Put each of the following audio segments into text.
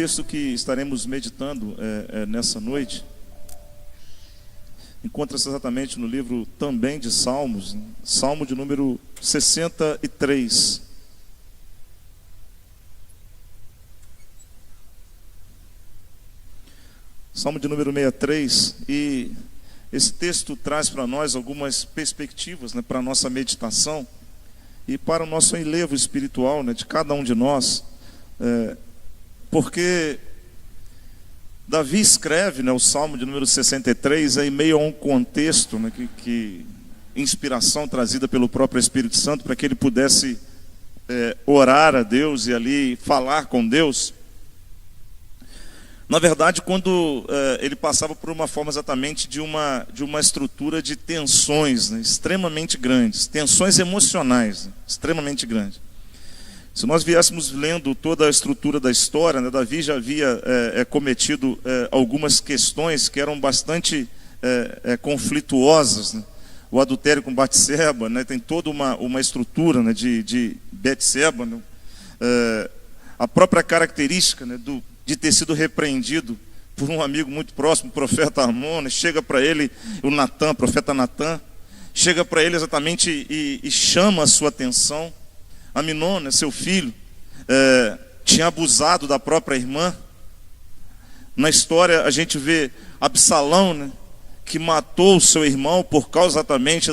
O texto que estaremos meditando nessa noite encontra-se exatamente no livro também de Salmos, Salmo de número 63. Salmo de número 63, e esse texto traz para nós algumas perspectivas, para a nossa meditação e para o nosso enlevo espiritual, de cada um de nós, porque Davi escreve, o Salmo de número 63 em meio a um contexto, que inspiração trazida pelo próprio Espírito Santo para que ele pudesse orar a Deus e ali falar com Deus. Na verdade, quando ele passava por uma forma exatamente de uma estrutura de tensões, extremamente grandes, tensões emocionais, extremamente grandes. Se nós viéssemos lendo toda a estrutura da história, Davi já havia cometido algumas questões que eram bastante conflituosas. O adultério com Batseba, tem toda uma estrutura de Betseba, a própria característica de ter sido repreendido por um amigo muito próximo, o profeta Amon, chega para ele, o profeta Natan, chega para ele exatamente e chama a sua atenção. Aminon, seu filho, tinha abusado da própria irmã. Na história a gente vê Absalão, que matou o seu irmão por causa exatamente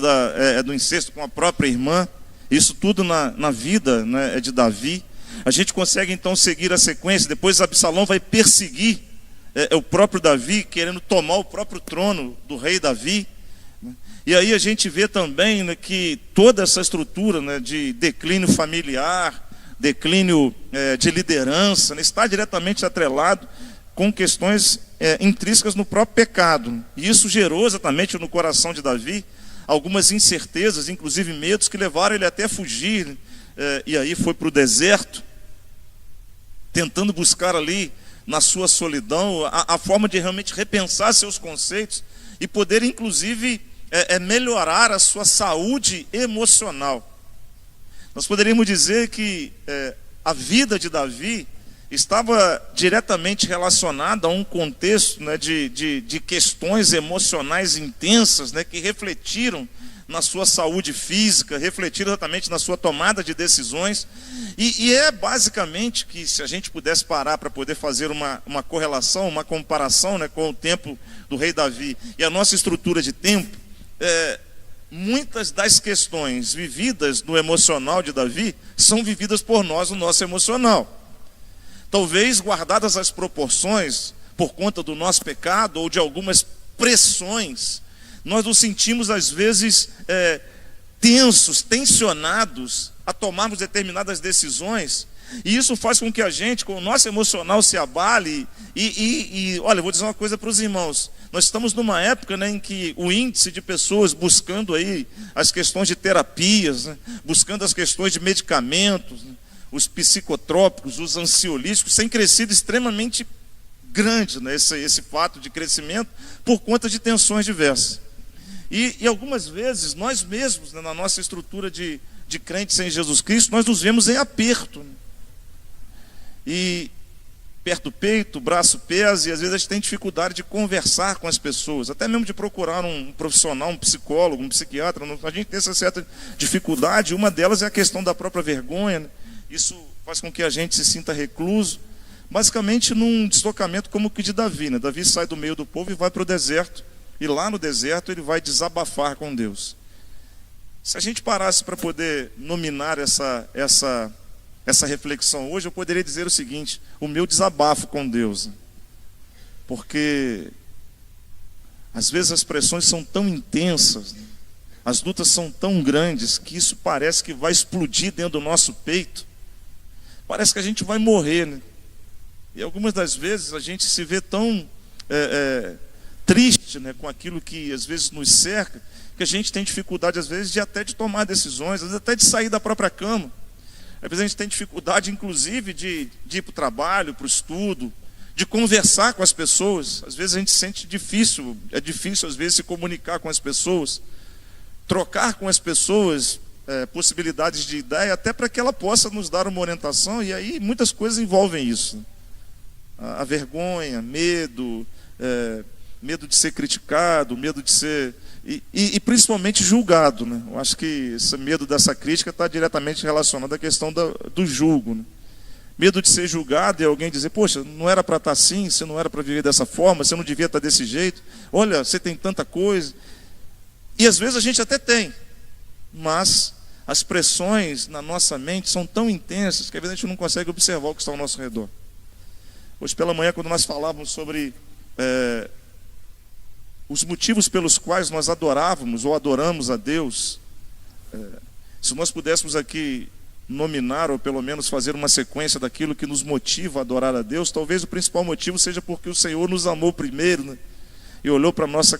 do incesto com a própria irmã. Isso tudo na vida de Davi. A gente consegue então seguir a sequência. Depois Absalão vai perseguir o próprio Davi, querendo tomar o próprio trono do rei Davi. E aí a gente vê também que toda essa estrutura de declínio familiar, declínio de liderança, está diretamente atrelado com questões intrínsecas no próprio pecado. E isso gerou exatamente no coração de Davi algumas incertezas, inclusive medos, que levaram ele até a fugir. E aí foi para o deserto, tentando buscar ali na sua solidão a forma de realmente repensar seus conceitos e poder inclusive melhorar a sua saúde emocional. Nós poderíamos dizer que a vida de Davi estava diretamente relacionada a um contexto de questões emocionais intensas, que refletiram na sua saúde física, refletiram exatamente na sua tomada de decisões. E é basicamente que, se a gente pudesse parar para poder fazer uma correlação, uma comparação com o tempo do rei Davi e a nossa estrutura de tempo, muitas das questões vividas no emocional de Davi são vividas por nós no nosso emocional. Talvez guardadas as proporções por conta do nosso pecado ou de algumas pressões, nós nos sentimos às vezes tensos, tensionados a tomarmos determinadas decisões, e isso faz com que a gente, com o nosso emocional se abale. E olha, eu vou dizer uma coisa para os irmãos: nós estamos numa época em que o índice de pessoas buscando aí as questões de terapias, buscando as questões de medicamentos, os psicotrópicos, os ansiolíticos, tem crescido extremamente grande, esse fato de crescimento por conta de tensões diversas. E algumas vezes nós mesmos, na nossa estrutura de crentes em Jesus Cristo, nós nos vemos em aperto. E perto do peito, o braço pesa, e às vezes a gente tem dificuldade de conversar com as pessoas, até mesmo de procurar um profissional, um psicólogo, um psiquiatra. A gente tem essa certa dificuldade. Uma delas é a questão da própria vergonha. Isso faz com que a gente se sinta recluso, basicamente num deslocamento como o que de Davi. Davi sai do meio do povo e vai para o deserto, e lá no deserto ele vai desabafar com Deus. Se a gente parasse para poder nominar essa reflexão hoje, eu poderia dizer o seguinte: o meu desabafo com Deus. Porque às vezes as pressões são tão intensas, as lutas são tão grandes, que isso parece que vai explodir dentro do nosso peito. Parece que a gente vai morrer, E algumas das vezes a gente se vê tão triste, com aquilo que às vezes nos cerca, que a gente tem dificuldade às vezes de tomar decisões, às vezes até de sair da própria cama. Às vezes a gente tem dificuldade, inclusive, de ir para o trabalho, para o estudo, de conversar com as pessoas. Às vezes a gente sente difícil, é difícil às vezes se comunicar com as pessoas, trocar com as pessoas possibilidades de ideia, até para que ela possa nos dar uma orientação, e aí muitas coisas envolvem isso. A vergonha, medo, medo de ser criticado, medo de ser... E principalmente julgado, né? Eu acho que esse medo dessa crítica está diretamente relacionado à questão do julgo, né? Medo de ser julgado e alguém dizer, poxa, não era para estar assim, você não era para viver dessa forma, você não devia estar desse jeito, olha, você tem tanta coisa. E às vezes a gente até tem, mas as pressões na nossa mente são tão intensas que às vezes a gente não consegue observar o que está ao nosso redor. Hoje pela manhã, quando nós falávamos sobre os motivos pelos quais nós adorávamos ou adoramos a Deus, se nós pudéssemos aqui nominar ou pelo menos fazer uma sequência daquilo que nos motiva a adorar a Deus, talvez o principal motivo seja porque o Senhor nos amou primeiro, né? E olhou para a nossa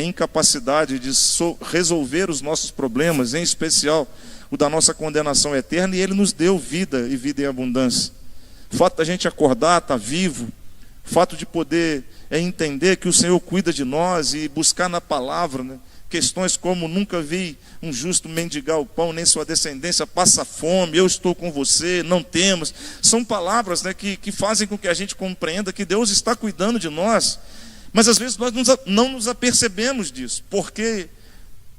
incapacidade de resolver os nossos problemas, em especial o da nossa condenação eterna, e Ele nos deu vida e vida em abundância. O fato da gente acordar, estar vivo, o fato de poder entender que o Senhor cuida de nós e buscar na palavra, né, questões como nunca vi um justo mendigar o pão, nem sua descendência passa fome, eu estou com você, não temas. São palavras, né, que fazem com que a gente compreenda que Deus está cuidando de nós. Mas às vezes nós não nos apercebemos disso, porque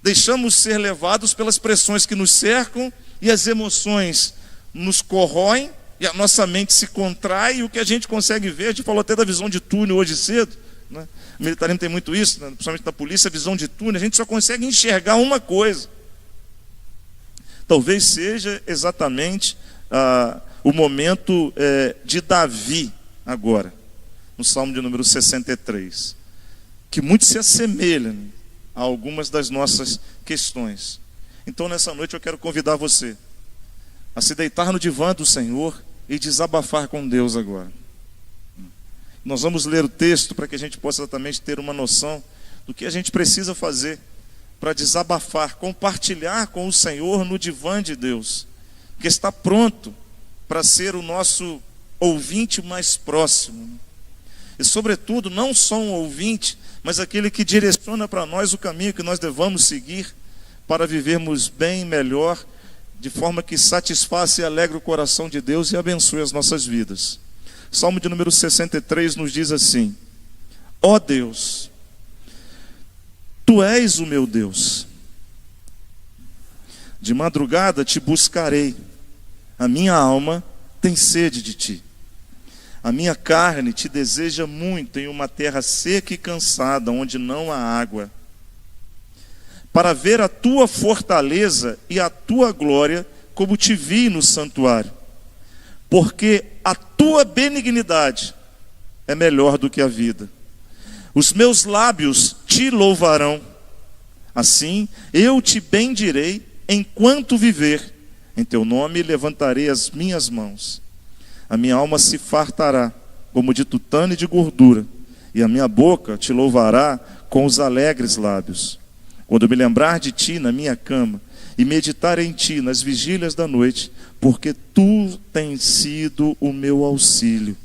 deixamos ser levados pelas pressões que nos cercam e as emoções nos corroem e a nossa mente se contrai, e o que a gente consegue ver, a gente falou até da visão de túnel hoje cedo, né? O militarismo tem muito isso, né? Principalmente na polícia, a visão de túnel, a gente só consegue enxergar uma coisa. Talvez seja exatamente o momento de Davi agora, no Salmo de número 63, que muito se assemelha, né, a algumas das nossas questões. Então nessa noite eu quero convidar você a se deitar no divã do Senhor e desabafar com Deus agora. Nós vamos ler o texto para que a gente possa exatamente ter uma noção do que a gente precisa fazer para desabafar, compartilhar com o Senhor no divã de Deus, que está pronto para ser o nosso ouvinte mais próximo. E sobretudo, não só um ouvinte, mas aquele que direciona para nós o caminho que nós devamos seguir para vivermos bem, melhor, de forma que satisfaça e alegre o coração de Deus e abençoe as nossas vidas. Salmo de número 63 nos diz assim: ó Deus, Tu és o meu Deus, de madrugada te buscarei, a minha alma tem sede de Ti. A minha carne te deseja muito em uma terra seca e cansada, onde não há água, para ver a Tua fortaleza e a Tua glória, como Te vi no santuário. Porque a Tua benignidade é melhor do que a vida. Os meus lábios Te louvarão. Assim eu Te bendirei enquanto viver. Em Teu nome levantarei as minhas mãos. A minha alma se fartará como de tutano e de gordura, e a minha boca Te louvará com os alegres lábios. Quando me lembrar de Ti na minha cama e meditar em Ti nas vigílias da noite, porque Tu tens sido o meu auxílio.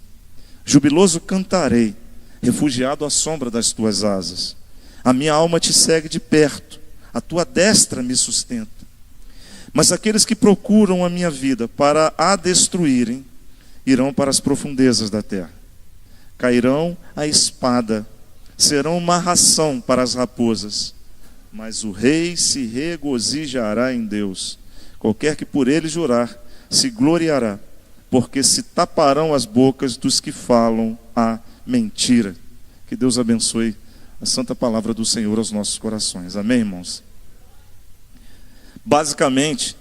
Jubiloso cantarei, refugiado à sombra das Tuas asas. A minha alma Te segue de perto, a Tua destra me sustenta. Mas aqueles que procuram a minha vida para a destruírem, irão para as profundezas da terra. Cairão a espada, serão uma ração para as raposas. Mas o rei se regozijará em Deus. Qualquer que por ele jurar, se gloriará, porque se taparão as bocas dos que falam a mentira. Que Deus abençoe a santa palavra do Senhor aos nossos corações. Amém, irmãos? Basicamente,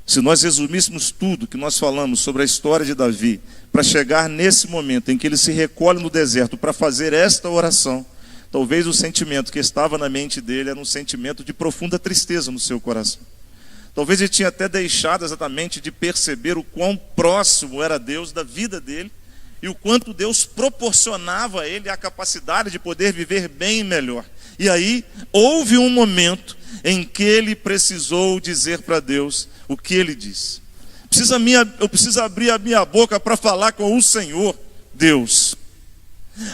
se nós resumíssemos tudo que nós falamos sobre a história de Davi, para chegar nesse momento em que ele se recolhe no deserto para fazer esta oração, talvez o sentimento que estava na mente dele era um sentimento de profunda tristeza no seu coração. Talvez ele tinha até deixado exatamente de perceber o quão próximo era Deus da vida dele e o quanto Deus proporcionava a ele a capacidade de poder viver bem e melhor. E aí houve um momento em que ele precisou dizer para Deus o que ele disse. Eu preciso abrir a minha boca para falar com o Senhor, Deus.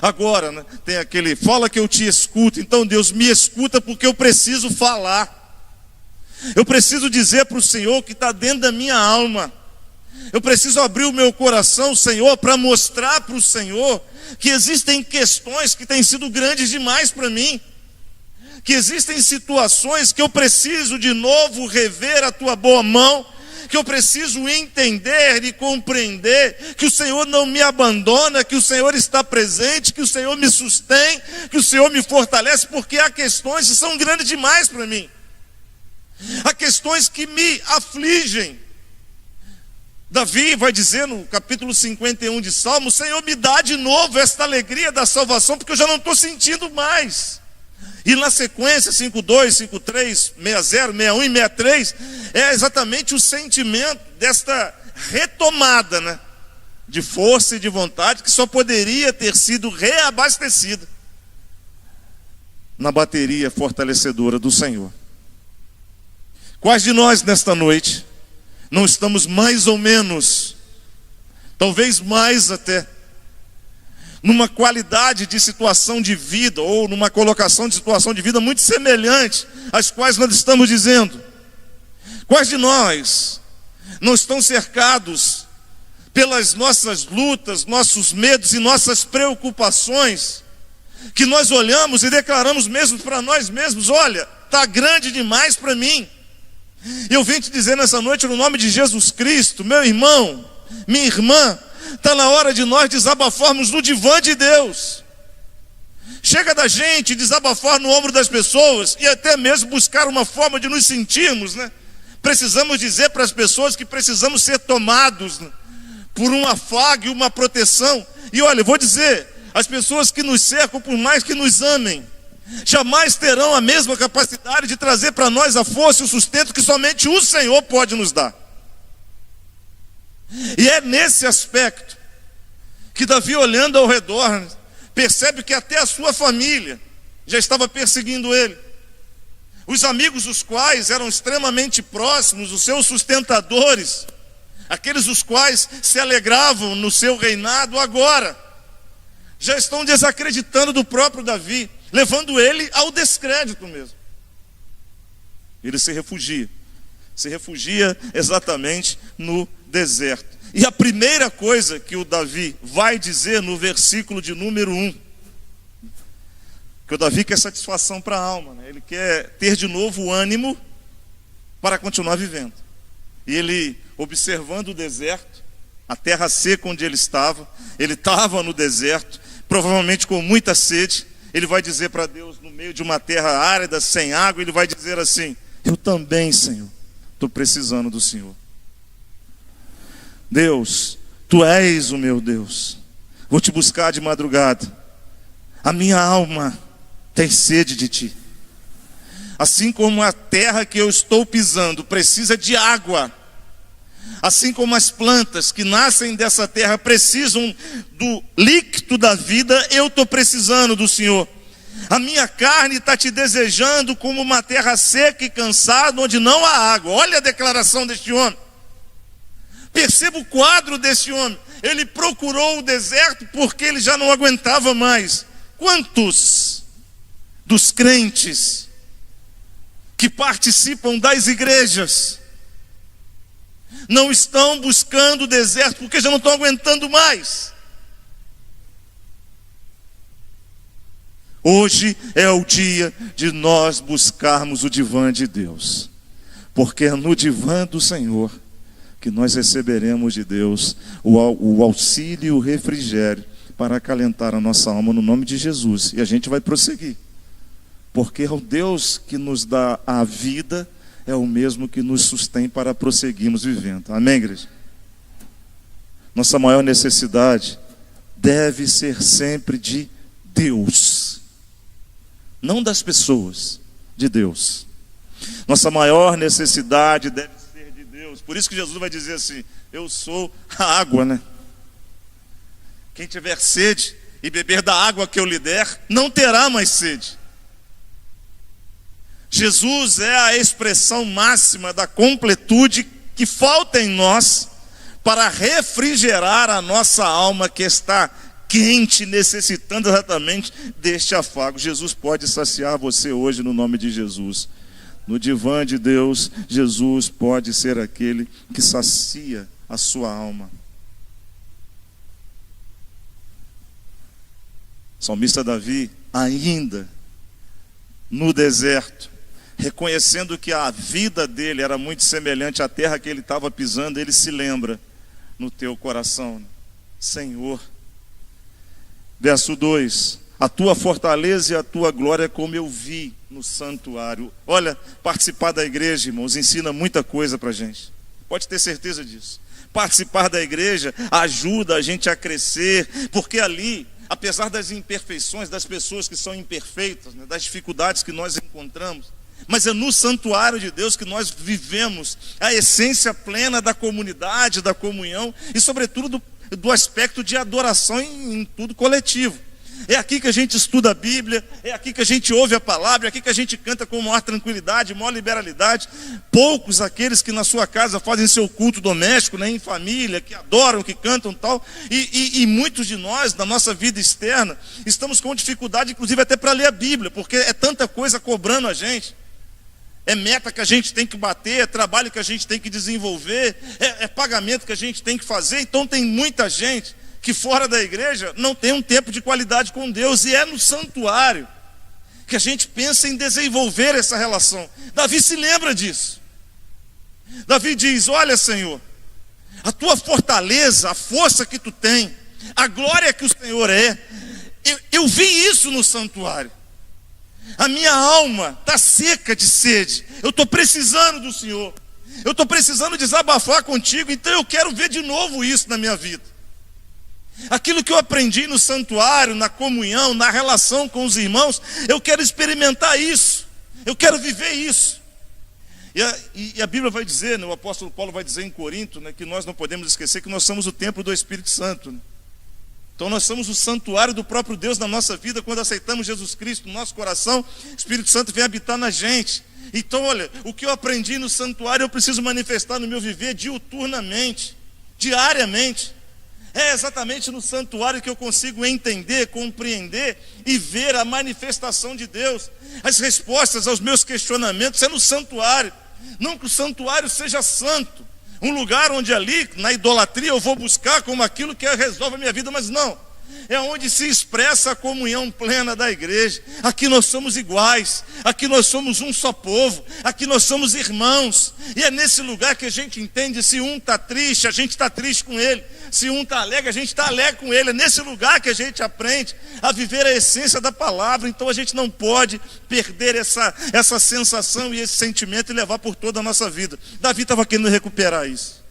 Agora, né, tem aquele, fala que eu te escuto. Então Deus, me escuta porque eu preciso falar. Eu preciso dizer para o Senhor o que está dentro da minha alma. Eu preciso abrir o meu coração, Senhor, para mostrar para o Senhor que existem questões que têm sido grandes demais para mim. Que existem situações que eu preciso de novo rever a tua boa mão, que eu preciso entender e compreender que o Senhor não me abandona, que o Senhor está presente, que o Senhor me sustém, que o Senhor me fortalece, porque há questões que são grandes demais para mim. Há questões que me afligem. Davi vai dizer no capítulo 51 de Salmo: Senhor, me dá de novo esta alegria da salvação, porque eu já não estou sentindo mais. E na sequência, 52, 53, 60, 61 e 63, é exatamente o sentimento desta retomada, né, de força e de vontade, que só poderia ter sido reabastecida na bateria fortalecedora do Senhor. Quais de nós nesta noite não estamos mais ou menos, talvez mais até, numa qualidade de situação de vida, ou numa colocação de situação de vida muito semelhante às quais nós estamos dizendo? Quais de nós não estão cercados pelas nossas lutas, nossos medos e nossas preocupações, que nós olhamos e declaramos mesmo para nós mesmos: olha, está grande demais para mim. Eu vim te dizer nessa noite, no nome de Jesus Cristo, meu irmão, minha irmã, está na hora de nós desabafarmos no divã de Deus. Chega da gente desabafar no ombro das pessoas e até mesmo buscar uma forma de nos sentirmos, né? Precisamos dizer para as pessoas que precisamos ser tomados, né, por um afago e uma proteção. E olha, eu vou dizer, as pessoas que nos cercam, por mais que nos amem, jamais terão a mesma capacidade de trazer para nós a força e o sustento que somente o Senhor pode nos dar. E é nesse aspecto que Davi, olhando ao redor, percebe que até a sua família já estava perseguindo ele. Os amigos, os quais eram extremamente próximos, os seus sustentadores, aqueles os quais se alegravam no seu reinado, agora já estão desacreditando do próprio Davi, levando ele ao descrédito mesmo. Ele se refugia exatamente no deserto. E a primeira coisa que o Davi vai dizer no versículo de número 1, que o Davi quer satisfação para a alma, né? Ele quer ter de novo o ânimo para continuar vivendo. E ele, observando o deserto, a terra seca onde ele estava no deserto, provavelmente com muita sede, ele vai dizer para Deus, no meio de uma terra árida, sem água, ele vai dizer assim: eu também, Senhor, estou precisando do Senhor. Deus, Tu és o meu Deus, vou te buscar de madrugada, a minha alma tem sede de Ti. Assim como a terra que eu estou pisando precisa de água, assim como as plantas que nascem dessa terra precisam do líquido da vida, eu estou precisando do Senhor. A minha carne está te desejando como uma terra seca e cansada, onde não há água. Olha a declaração deste homem. Perceba o quadro desse homem. Ele procurou o deserto porque ele já não aguentava mais. Quantos dos crentes que participam das igrejas não estão buscando o deserto porque já não estão aguentando mais? Hoje é o dia de nós buscarmos o divã de Deus, porque é no divã do Senhor que nós receberemos de Deus o auxílio e o refrigério para acalentar a nossa alma no nome de Jesus. E a gente vai prosseguir, porque é o Deus que nos dá a vida, é o mesmo que nos sustém para prosseguirmos vivendo. Amém, igreja? Nossa maior necessidade deve ser sempre de Deus, não das pessoas, de Deus. Nossa maior necessidade deve ser de Deus. Por isso que Jesus vai dizer assim: eu sou a água, né? Quem tiver sede e beber da água que eu lhe der, não terá mais sede. Jesus é a expressão máxima da completude que falta em nós para refrigerar a nossa alma que está quente, necessitando exatamente deste afago. Jesus pode saciar você hoje no nome de Jesus. No divã de Deus, Jesus pode ser aquele que sacia a sua alma. O salmista Davi, ainda no deserto, reconhecendo que a vida dele era muito semelhante à terra que ele estava pisando, ele se lembra no teu coração, Senhor. Verso 2: a tua fortaleza e a tua glória como eu vi no santuário. Olha, participar da igreja, irmãos, ensina muita coisa para a gente. Pode ter certeza disso. Participar da igreja ajuda a gente a crescer, porque ali, apesar das imperfeições, das pessoas que são imperfeitas, né, das dificuldades que nós encontramos, mas é no santuário de Deus que nós vivemos a essência plena da comunidade, da comunhão e sobretudo do aspecto de adoração em tudo coletivo. É aqui que a gente estuda a Bíblia, é aqui que a gente ouve a palavra, é aqui que a gente canta com maior tranquilidade, maior liberalidade. Poucos aqueles que na sua casa fazem seu culto doméstico, né, em família, que adoram, que cantam tal, e muitos de nós, na nossa vida externa, estamos com dificuldade, inclusive até para ler a Bíblia, porque é tanta coisa cobrando a gente. É meta que a gente tem que bater, é trabalho que a gente tem que desenvolver, é pagamento que a gente tem que fazer. Então tem muita gente que fora da igreja não tem um tempo de qualidade com Deus, e é no santuário que a gente pensa em desenvolver essa relação. Davi se lembra disso. Davi diz: olha, Senhor, a tua fortaleza, a força que tu tem, a glória que o Senhor é, eu vi isso no santuário. A minha alma está seca de sede, eu estou precisando do Senhor, eu estou precisando desabafar contigo, então eu quero ver de novo isso na minha vida. Aquilo que eu aprendi no santuário, na comunhão, na relação com os irmãos, eu quero experimentar isso, eu quero viver isso. E a Bíblia vai dizer, né, o apóstolo Paulo vai dizer em Corinto, né, que nós não podemos esquecer que nós somos o templo do Espírito Santo, né? Então nós somos o santuário do próprio Deus na nossa vida. Quando aceitamos Jesus Cristo no nosso coração, o Espírito Santo vem habitar na gente. Então olha, o que eu aprendi no santuário eu preciso manifestar no meu viver diuturnamente, diariamente. É exatamente no santuário que eu consigo entender, compreender e ver a manifestação de Deus. As respostas aos meus questionamentos é no santuário. Não que o santuário seja santo, um lugar onde ali, na idolatria, eu vou buscar como aquilo que resolve a minha vida, mas não. É onde se expressa a comunhão plena da igreja. Aqui nós somos iguais, aqui nós somos um só povo, aqui nós somos irmãos. E é nesse lugar que a gente entende, se um está triste, a gente está triste com ele. Se um está alegre, a gente está alegre com ele. É nesse lugar que a gente aprende a viver a essência da palavra. Então a gente não pode perder essa sensação e esse sentimento e levar por toda a nossa vida. Davi estava querendo recuperar isso.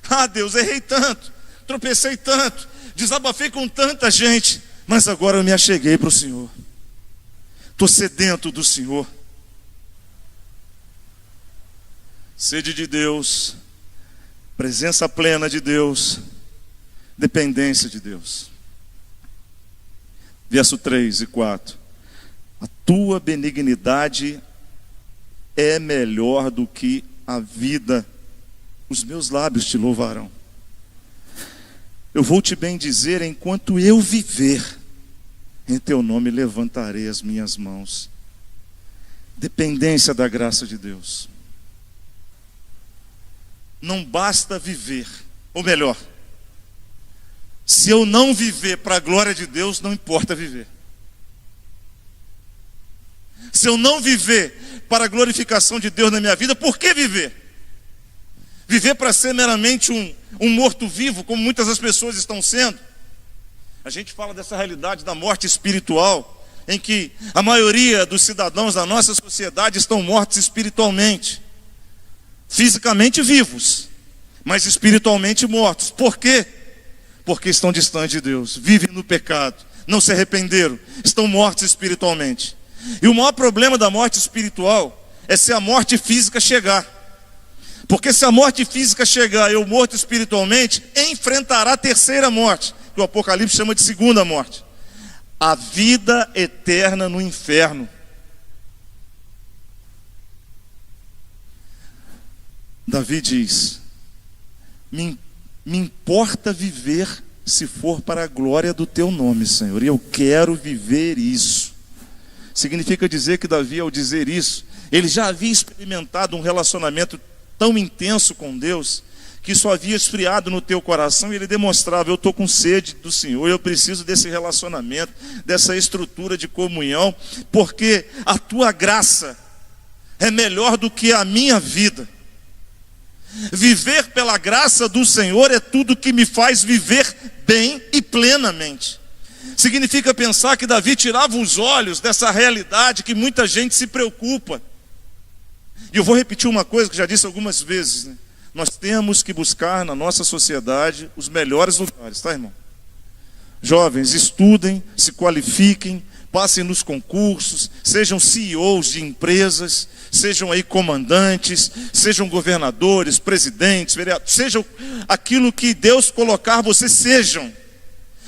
Ah, Deus, errei tanto, tropecei tanto, desabafei com tanta gente, mas agora eu me acheguei para o Senhor. Estou sedento do Senhor. Sede de Deus, presença plena de Deus, dependência de Deus. Verso 3 e 4. A tua benignidade é melhor do que a vida, os meus lábios te louvarão. Eu vou te bendizer enquanto eu viver, em teu nome levantarei as minhas mãos. Dependência da graça de Deus. Não basta viver, ou melhor, se eu não viver para a glória de Deus, não importa viver. Se eu não viver para a glorificação de Deus na minha vida, por que viver? Viver para ser meramente um morto-vivo, como muitas das pessoas estão sendo. A gente fala dessa realidade da morte espiritual, em que a maioria dos cidadãos da nossa sociedade estão mortos espiritualmente. Fisicamente vivos, mas espiritualmente mortos. Por quê? Porque estão distantes de Deus, vivem no pecado, não se arrependeram, estão mortos espiritualmente. E o maior problema da morte espiritual é se a morte física chegar. Porque se a morte física chegar e eu morto espiritualmente, enfrentará a terceira morte, que o Apocalipse chama de segunda morte. A vida eterna no inferno. Davi diz: me importa viver se for para a glória do teu nome, Senhor, e eu quero viver isso. Significa dizer que Davi, ao dizer isso, ele já havia experimentado um relacionamento tão intenso com Deus, que isso havia esfriado no teu coração, e ele demonstrava: eu estou com sede do Senhor, eu preciso desse relacionamento, dessa estrutura de comunhão, porque a tua graça é melhor do que a minha vida. Viver pela graça do Senhor é tudo que me faz viver bem e plenamente. Significa pensar que Davi tirava os olhos dessa realidade que muita gente se preocupa. E eu vou repetir uma coisa que já disse algumas vezes, né? Nós temos que buscar na nossa sociedade os melhores lugares, tá, irmão? Jovens, estudem, se qualifiquem, passem nos concursos, sejam CEOs de empresas, sejam aí comandantes, sejam governadores, presidentes, vereadores, sejam aquilo que Deus colocar, vocês sejam.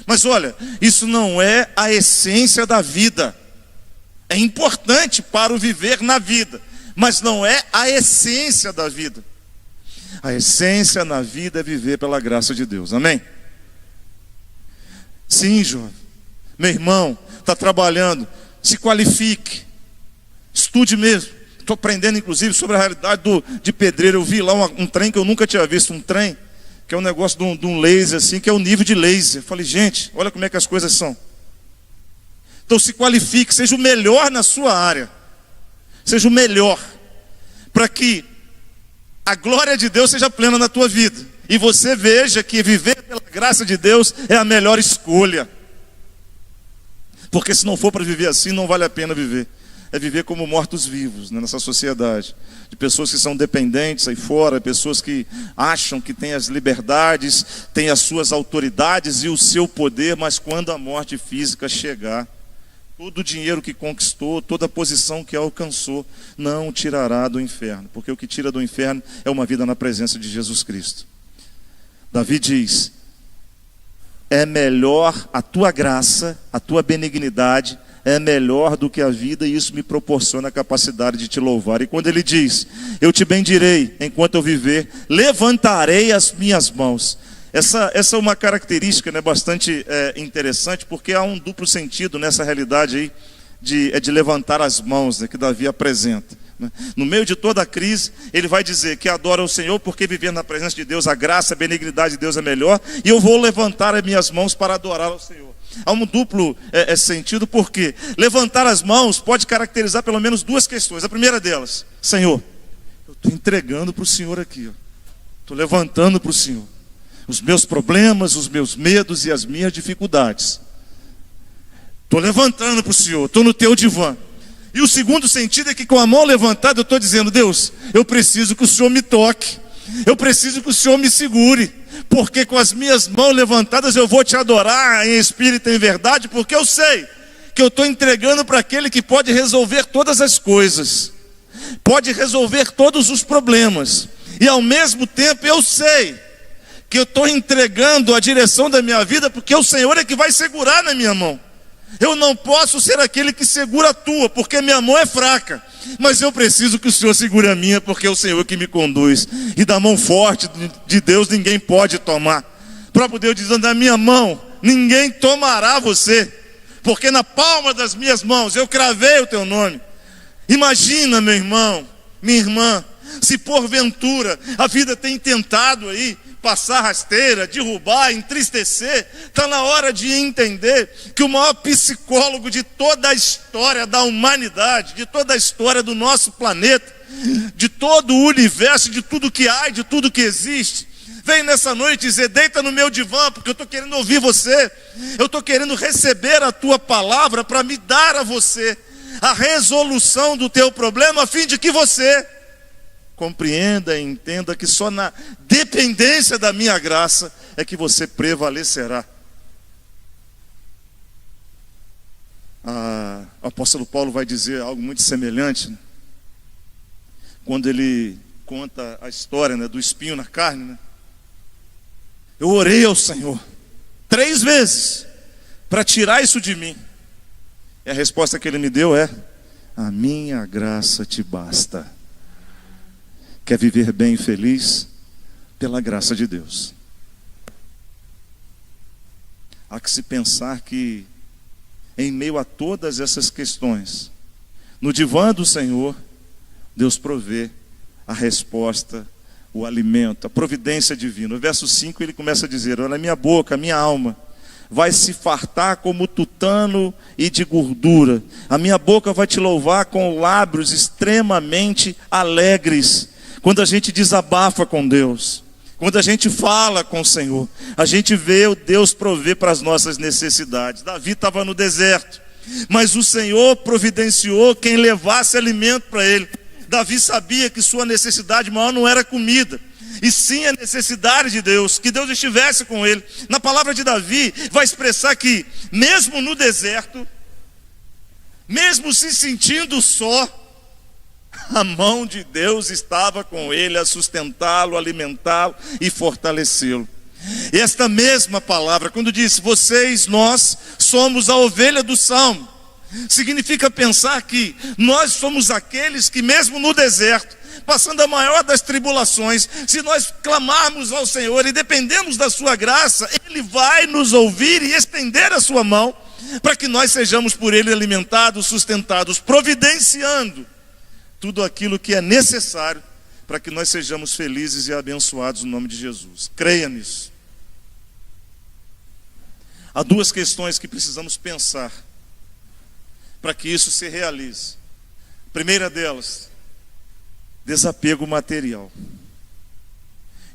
Mas olha, isso não é a essência da vida. É importante para o viver na vida, mas não é a essência da vida. A essência na vida é viver pela graça de Deus, amém? Sim, jovem, meu irmão, está trabalhando, se qualifique, estude mesmo. Estou aprendendo inclusive sobre a realidade de pedreiro. Eu vi lá um trem que eu nunca tinha visto, um trem que é um negócio de um laser assim, que é o nível de laser. Eu falei, gente, olha como é que as coisas são. Então se qualifique, seja o melhor na sua área, seja o melhor, para que a glória de Deus seja plena na tua vida, e você veja que viver pela graça de Deus é a melhor escolha. Porque se não for para viver assim, não vale a pena viver. É viver como mortos-vivos, né, nessa sociedade, de pessoas que são dependentes aí fora, pessoas que acham que têm as liberdades, têm as suas autoridades e o seu poder, mas quando a morte física chegar, todo o dinheiro que conquistou, toda a posição que alcançou, não o tirará do inferno, porque o que tira do inferno é uma vida na presença de Jesus Cristo. Davi diz: é melhor a tua graça, a tua benignidade, é melhor do que a vida, e isso me proporciona a capacidade de te louvar. E quando ele diz: eu te bendirei enquanto eu viver, levantarei as minhas mãos. Essa é uma característica, né, bastante interessante, porque há um duplo sentido nessa realidade aí de levantar as mãos, né, que Davi apresenta. No meio de toda a crise, ele vai dizer que adora o Senhor, porque viver na presença de Deus, a graça, a benignidade de Deus é melhor, e eu vou levantar as minhas mãos para adorar ao Senhor. Há um duplo sentido, porque levantar as mãos pode caracterizar pelo menos duas questões. A primeira delas: Senhor, eu estou entregando para o Senhor aqui, estou levantando para o Senhor os meus problemas, os meus medos e as minhas dificuldades. Estou levantando para o Senhor, estou no teu divã. E o segundo sentido é que com a mão levantada eu estou dizendo: Deus, eu preciso que o Senhor me toque, eu preciso que o Senhor me segure, porque com as minhas mãos levantadas eu vou te adorar em espírito e em verdade, porque eu sei que eu estou entregando para aquele que pode resolver todas as coisas, pode resolver todos os problemas, e ao mesmo tempo eu sei que eu estou entregando a direção da minha vida, porque o Senhor é que vai segurar na minha mão. Eu não posso ser aquele que segura a tua, porque minha mão é fraca, mas eu preciso que o Senhor segure a minha, porque é o Senhor que me conduz, e da mão forte de Deus ninguém pode tomar. O próprio Deus dizendo: da minha mão ninguém tomará você, porque na palma das minhas mãos eu cravei o teu nome. Imagina, meu irmão, minha irmã, se porventura a vida tem tentado aí passar rasteira, derrubar, entristecer, está na hora de entender que o maior psicólogo de toda a história da humanidade, de toda a história do nosso planeta, de todo o universo, de tudo que há, de tudo que existe, vem nessa noite dizer: deita no meu divã, porque eu estou querendo ouvir você, eu estou querendo receber a tua palavra para me dar a você a resolução do teu problema, a fim de que você compreenda e entenda que só na dependência da minha graça é que você prevalecerá. O apóstolo Paulo vai dizer algo muito semelhante, né? Quando ele conta a história, né, do espinho na carne, né? Eu orei ao Senhor 3 vezes para tirar isso de mim, e a resposta que ele me deu é: a minha graça te basta. Quer viver bem e feliz? Pela graça de Deus. Há que se pensar que, em meio a todas essas questões, no divã do Senhor, Deus provê a resposta o alimento, a providência divina. No verso 5 ele começa a dizer: olha, a minha boca, a minha alma vai se fartar como tutano e de gordura. A minha boca vai te louvar com lábios extremamente alegres. Quando a gente desabafa com Deus, quando a gente fala com o Senhor, a gente vê o Deus prover para as nossas necessidades. Davi estava no deserto, mas o Senhor providenciou quem levasse alimento para ele. Davi sabia que sua necessidade maior não era comida, e sim a necessidade de Deus, que Deus estivesse com ele. Na palavra de Davi vai expressar que mesmo no deserto, mesmo se sentindo só, a mão de Deus estava com ele a sustentá-lo, alimentá-lo e fortalecê-lo. Esta mesma palavra, quando diz nós somos a ovelha do salmo, significa pensar que nós somos aqueles que mesmo no deserto, passando a maior das tribulações, se nós clamarmos ao Senhor e dependemos da sua graça, Ele vai nos ouvir e estender a sua mão, para que nós sejamos por Ele alimentados, sustentados, providenciando tudo aquilo que é necessário para que nós sejamos felizes e abençoados no nome de Jesus. Creia nisso. Há duas questões que precisamos pensar para que isso se realize. A primeira delas, desapego material.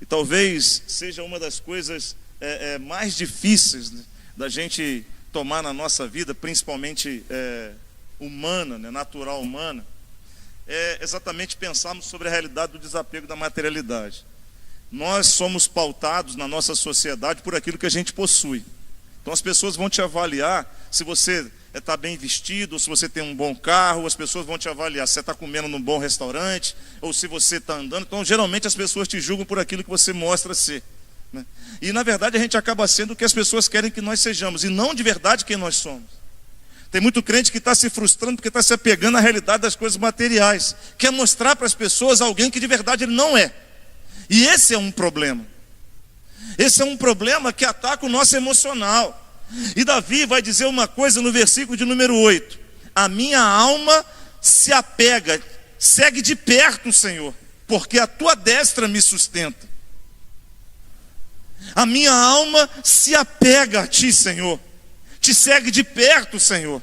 E talvez seja uma das coisas mais difíceis, né, da gente tomar na nossa vida, principalmente humana, né, natural humana, é exatamente pensarmos sobre a realidade do desapego da materialidade. Nós somos pautados na nossa sociedade por aquilo que a gente possui. Então as pessoas vão te avaliar se você está bem vestido, ou se você tem um bom carro. As pessoas vão te avaliar se você está comendo num bom restaurante, ou se você está andando. Então geralmente as pessoas te julgam por aquilo que você mostra ser, né? E na verdade a gente acaba sendo o que as pessoas querem que nós sejamos, e não de verdade quem nós somos. Tem muito crente que está se frustrando porque está se apegando à realidade das coisas materiais, quer mostrar para as pessoas alguém que de verdade ele não é. E esse é um problema. Esse é um problema que ataca o nosso emocional. E Davi vai dizer uma coisa no versículo de número 8: a minha alma se apega, segue de perto o Senhor, porque a tua destra me sustenta. A minha alma se apega a ti, Senhor, te segue de perto, Senhor,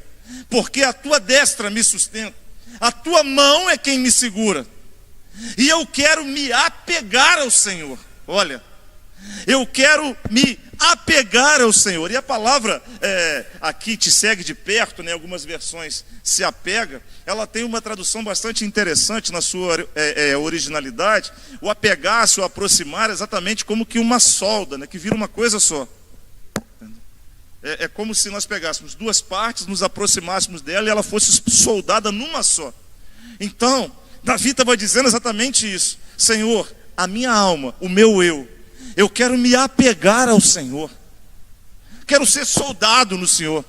porque a tua destra me sustenta, a tua mão é quem me segura, e eu quero me apegar ao Senhor. Olha, eu quero me apegar ao Senhor. E a palavra aqui, te segue de perto, né, algumas versões se apega, ela tem uma tradução bastante interessante na sua originalidade. O apegar-se, o aproximar, é exatamente como que uma solda, né, que vira uma coisa só. É como se nós pegássemos duas partes, nos aproximássemos dela e ela fosse soldada numa só. Então, Davi estava dizendo exatamente isso: Senhor, a minha alma, o meu eu quero me apegar ao Senhor, quero ser soldado no Senhor,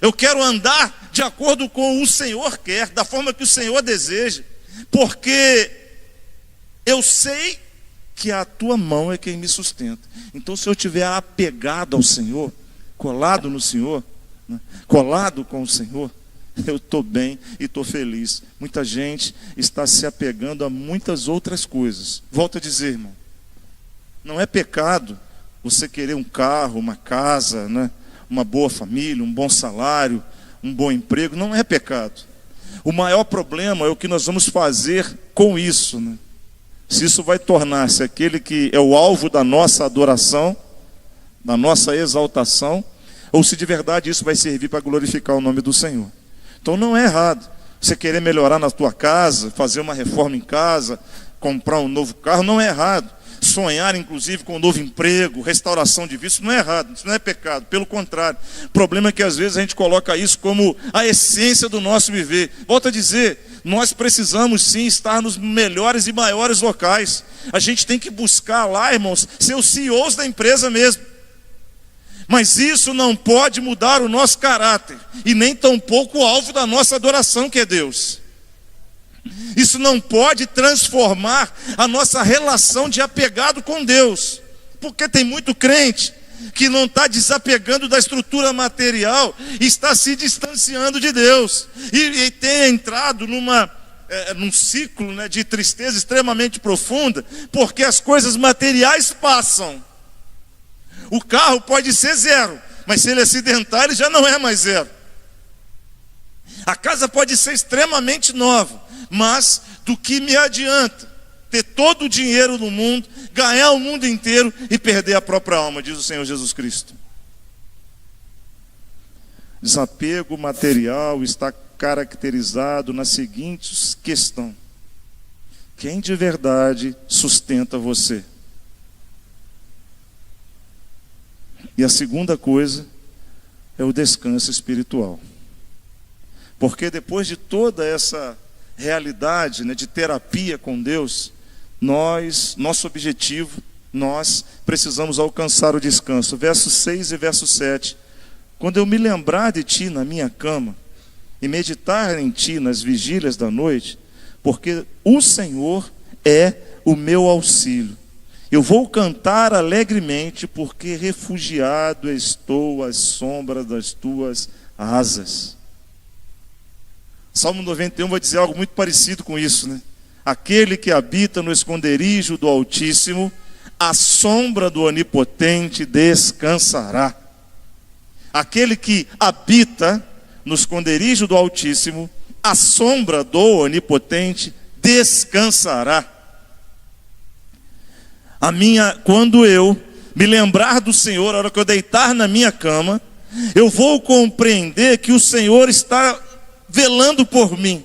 eu quero andar de acordo com o Senhor quer, da forma que o Senhor deseja, porque eu sei que a tua mão é quem me sustenta. Então, se eu estiver apegado ao Senhor, colado no Senhor, né, colado com o Senhor, eu estou bem e estou feliz. Muita gente está se apegando a muitas outras coisas. Volto a dizer, irmão, não é pecado você querer um carro, uma casa, né, uma boa família, um bom salário, um bom emprego. Não é pecado. O maior problema é o que nós vamos fazer com isso, né? Se isso vai tornar-se aquele que é o alvo da nossa adoração, da nossa exaltação, ou se de verdade isso vai servir para glorificar o nome do Senhor. Então não é errado você querer melhorar na tua casa, fazer uma reforma em casa, comprar um novo carro. Não é errado sonhar inclusive com um novo emprego, restauração de vício. Não é errado, isso não é pecado, pelo contrário. O problema é que às vezes a gente coloca isso como a essência do nosso viver. Volto a dizer, nós precisamos sim estar nos melhores e maiores locais. A gente tem que buscar lá, irmãos, ser os CEOs da empresa mesmo. Mas isso não pode mudar o nosso caráter, e nem tampouco o alvo da nossa adoração, que é Deus. Isso não pode transformar a nossa relação de apegado com Deus, porque tem muito crente que não está desapegando da estrutura material, está se distanciando de Deus, e tem entrado numa num ciclo, né, de tristeza extremamente profunda, porque as coisas materiais passam. O carro pode ser zero, mas se ele acidentar, ele já não é mais zero. A casa pode ser extremamente nova, mas do que me adianta ter todo o dinheiro do mundo, ganhar o mundo inteiro e perder a própria alma, diz o Senhor Jesus Cristo. Desapego material está caracterizado na seguinte questão: quem de verdade sustenta você? E a segunda coisa é o descanso espiritual. Porque depois de toda essa realidade, né, de terapia com Deus, nosso objetivo, nós precisamos alcançar o descanso. Versos 6 e verso 7. Quando eu me lembrar de ti na minha cama, e meditar em ti nas vigílias da noite, porque o Senhor é o meu auxílio. Eu vou cantar alegremente, porque refugiado estou à sombra das tuas asas. Salmo 91 vai dizer algo muito parecido com isso, né? Aquele que habita no esconderijo do Altíssimo, à sombra do Onipotente descansará. Aquele que habita no esconderijo do Altíssimo, à sombra do Onipotente descansará. Quando eu me lembrar do Senhor, a hora que eu deitar na minha cama, eu vou compreender que o Senhor está velando por mim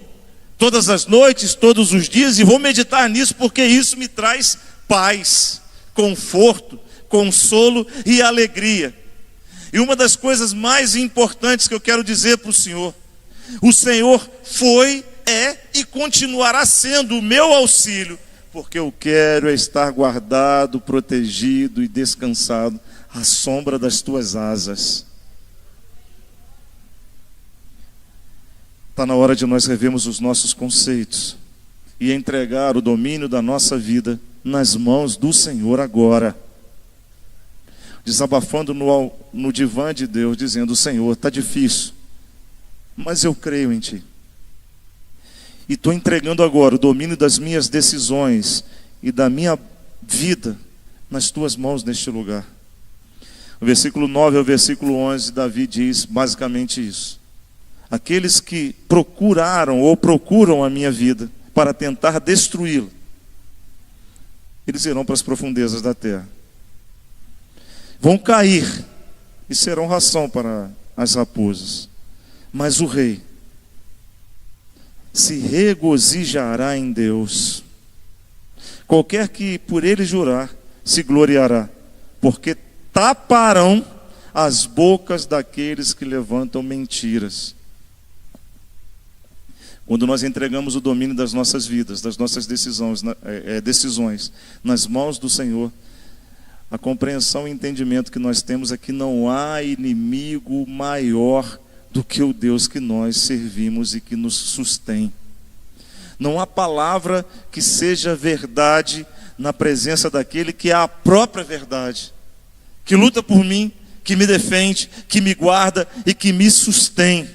todas as noites, todos os dias, e vou meditar nisso, porque isso me traz paz, conforto, consolo e alegria. E uma das coisas mais importantes que eu quero dizer para o Senhor foi, é e continuará sendo o meu auxílio, porque eu quero estar guardado, protegido e descansado à sombra das tuas asas. Está na hora de nós revermos os nossos conceitos e entregar o domínio da nossa vida nas mãos do Senhor agora. Desabafando no divã de Deus, dizendo: Senhor, está difícil, mas eu creio em Ti. E estou entregando agora o domínio das minhas decisões e da minha vida nas Tuas mãos neste lugar. O versículo 9 ao versículo 11, Davi diz basicamente isso. Aqueles que procuraram ou procuram a minha vida para tentar destruí-la, eles irão para as profundezas da terra. Vão cair e serão ração para as raposas. Mas o rei se regozijará em Deus. Qualquer que por ele jurar se gloriará, porque taparão as bocas daqueles que levantam mentiras. Quando nós entregamos o domínio das nossas vidas, das nossas decisões nas mãos do Senhor, a compreensão e entendimento que nós temos é que não há inimigo maior do que o Deus que nós servimos e que nos sustém. Não há palavra que seja verdade na presença daquele que é a própria verdade, que luta por mim, que me defende, que me guarda e que me sustém.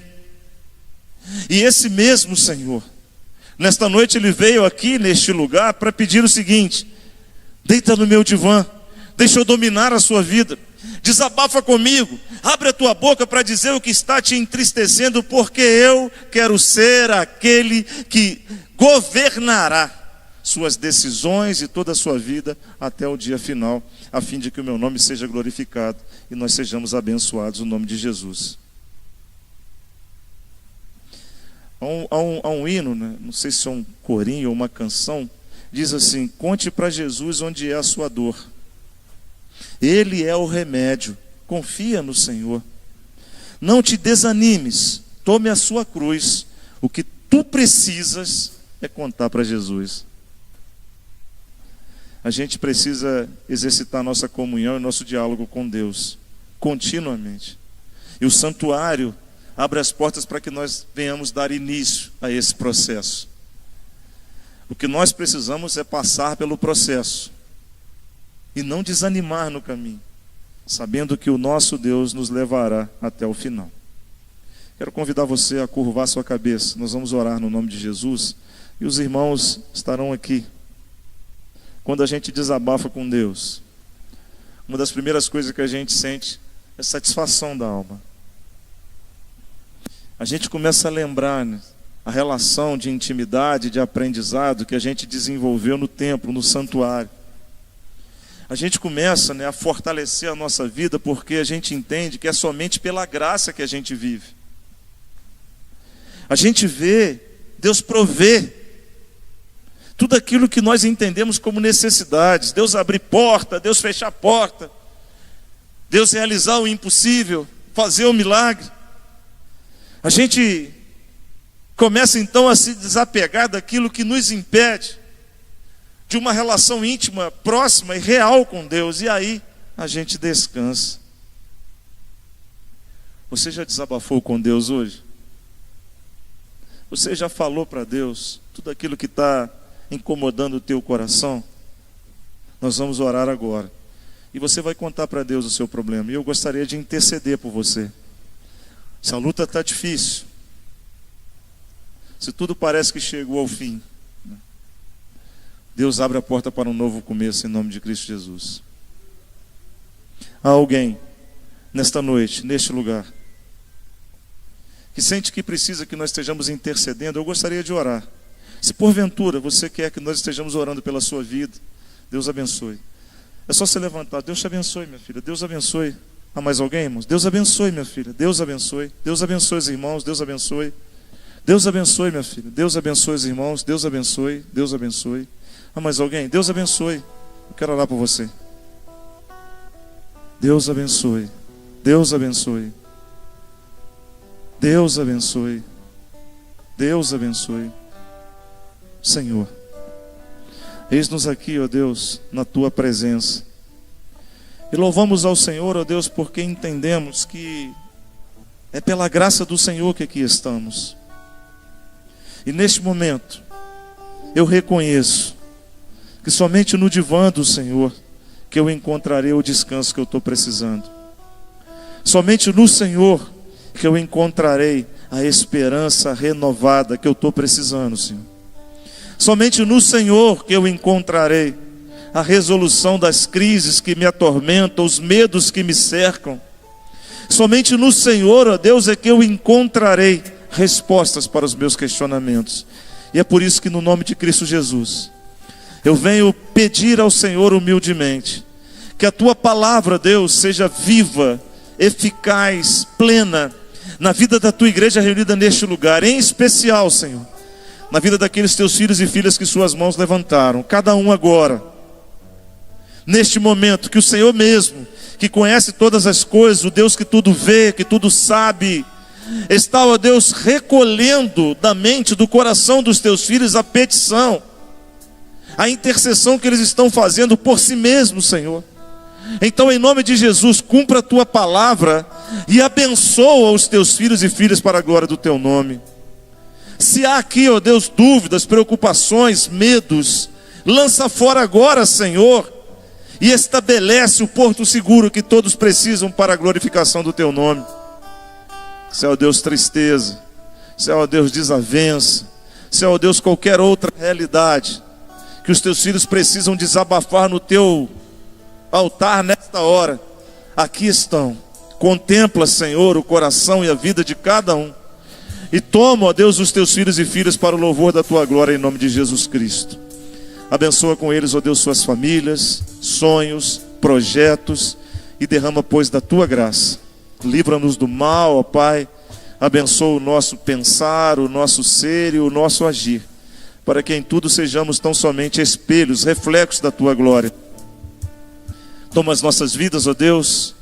E esse mesmo Senhor, nesta noite ele veio aqui neste lugar para pedir o seguinte: deita no meu divã, deixa eu dominar a sua vida, desabafa comigo, abre a tua boca para dizer o que está te entristecendo, porque eu quero ser aquele que governará suas decisões e toda a sua vida até o dia final, a fim de que o meu nome seja glorificado e nós sejamos abençoados no nome de Jesus. Há um hino, né? Não sei se é um corinho ou uma canção, diz assim: conte para Jesus onde é a sua dor. Ele é o remédio, confia no Senhor. Não te desanimes, tome a sua cruz. O que tu precisas é contar para Jesus. A gente precisa exercitar nossa comunhão e nosso diálogo com Deus continuamente. E o santuário abre as portas para que nós venhamos dar início a esse processo. O que nós precisamos é passar pelo processo e não desanimar no caminho, sabendo que o nosso Deus nos levará até o final. Quero convidar você a curvar sua cabeça. Nós vamos orar no nome de Jesus. E os irmãos estarão aqui. Quando a gente desabafa com Deus, uma das primeiras coisas que a gente sente é satisfação da alma. A gente começa a lembrar, né, a relação de intimidade, de aprendizado que a gente desenvolveu no templo, no santuário. A gente começa, né, a fortalecer a nossa vida porque a gente entende que é somente pela graça que a gente vive. A gente vê Deus prover tudo aquilo que nós entendemos como necessidades. Deus abrir porta, Deus fechar porta, Deus realizar o impossível, fazer o milagre. A gente começa então a se desapegar daquilo que nos impede de uma relação íntima, próxima e real com Deus. E aí a gente descansa. Você já desabafou com Deus hoje? Você já falou para Deus tudo aquilo que está incomodando o teu coração? Nós vamos orar agora. E você vai contar para Deus o seu problema. E eu gostaria de interceder por você. Se a luta está difícil, se tudo parece que chegou ao fim, Deus abre a porta para um novo começo em nome de Cristo Jesus. Há alguém nesta noite, neste lugar, que sente que precisa que nós estejamos intercedendo. Eu gostaria de orar. Se porventura você quer que nós estejamos orando pela sua vida, Deus abençoe. É só se levantar. Deus te abençoe, minha filha. Deus abençoe. Há mais alguém, irmãos? Deus abençoe, minha filha. Deus abençoe. Deus abençoe os irmãos. Deus abençoe. Deus abençoe, minha filha. Deus abençoe os irmãos. Deus abençoe. Deus abençoe. Há mais alguém? Deus abençoe. Eu quero orar por você. Deus abençoe. Deus abençoe. Deus abençoe. Deus abençoe. Senhor, eis-nos aqui, ó Deus, na Tua presença. E louvamos ao Senhor, ó Deus, porque entendemos que é pela graça do Senhor que aqui estamos. E neste momento, eu reconheço que somente no divã do Senhor que eu encontrarei o descanso que eu estou precisando. Somente no Senhor que eu encontrarei a esperança renovada que eu estou precisando, Senhor. Somente no Senhor que eu encontrarei a resolução das crises que me atormentam, os medos que me cercam. Somente no Senhor, ó Deus, é que eu encontrarei respostas para os meus questionamentos. E é por isso que no nome de Cristo Jesus, eu venho pedir ao Senhor humildemente, que a Tua palavra, Deus, seja viva, eficaz, plena, na vida da Tua igreja reunida neste lugar, em especial, Senhor, na vida daqueles Teus filhos e filhas que Suas mãos levantaram, cada um agora, neste momento, que o Senhor mesmo, que conhece todas as coisas, o Deus que tudo vê, que tudo sabe, está, ó Deus, recolhendo da mente, do coração dos Teus filhos a petição, a intercessão que eles estão fazendo por si mesmos, Senhor. Então, em nome de Jesus, cumpra a Tua palavra e abençoa os Teus filhos e filhas para a glória do Teu nome. Se há aqui, ó Deus, dúvidas, preocupações, medos, lança fora agora, Senhor, e estabelece o porto seguro que todos precisam para a glorificação do Teu nome. Se é, ó Deus, tristeza, se é, ó Deus, desavença, se é, ó Deus, qualquer outra realidade que os Teus filhos precisam desabafar no Teu altar nesta hora, aqui estão. Contempla, Senhor, o coração e a vida de cada um. E toma, ó Deus, os Teus filhos e filhas para o louvor da Tua glória em nome de Jesus Cristo. Abençoa com eles, ó Deus, suas famílias, sonhos, projetos, e derrama, pois, da Tua graça. Livra-nos do mal, ó Pai. Abençoa o nosso pensar, o nosso ser e o nosso agir, para que em tudo sejamos tão somente espelhos, reflexos da Tua glória. Toma as nossas vidas, ó Deus,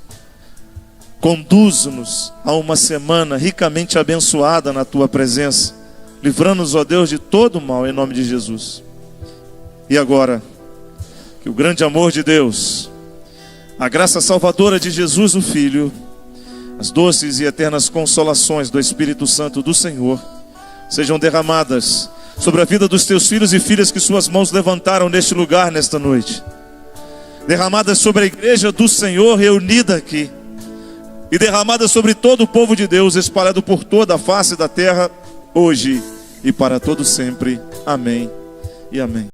conduze-nos a uma semana ricamente abençoada na Tua presença, livrando-nos, ó Deus, de todo o mal, em nome de Jesus. E agora, que o grande amor de Deus, a graça salvadora de Jesus o Filho, as doces e eternas consolações do Espírito Santo do Senhor, sejam derramadas sobre a vida dos Teus filhos e filhas que Suas mãos levantaram neste lugar, nesta noite, derramadas sobre a igreja do Senhor reunida aqui, e derramadas sobre todo o povo de Deus espalhado por toda a face da terra, hoje e para todo sempre. Amém e amém.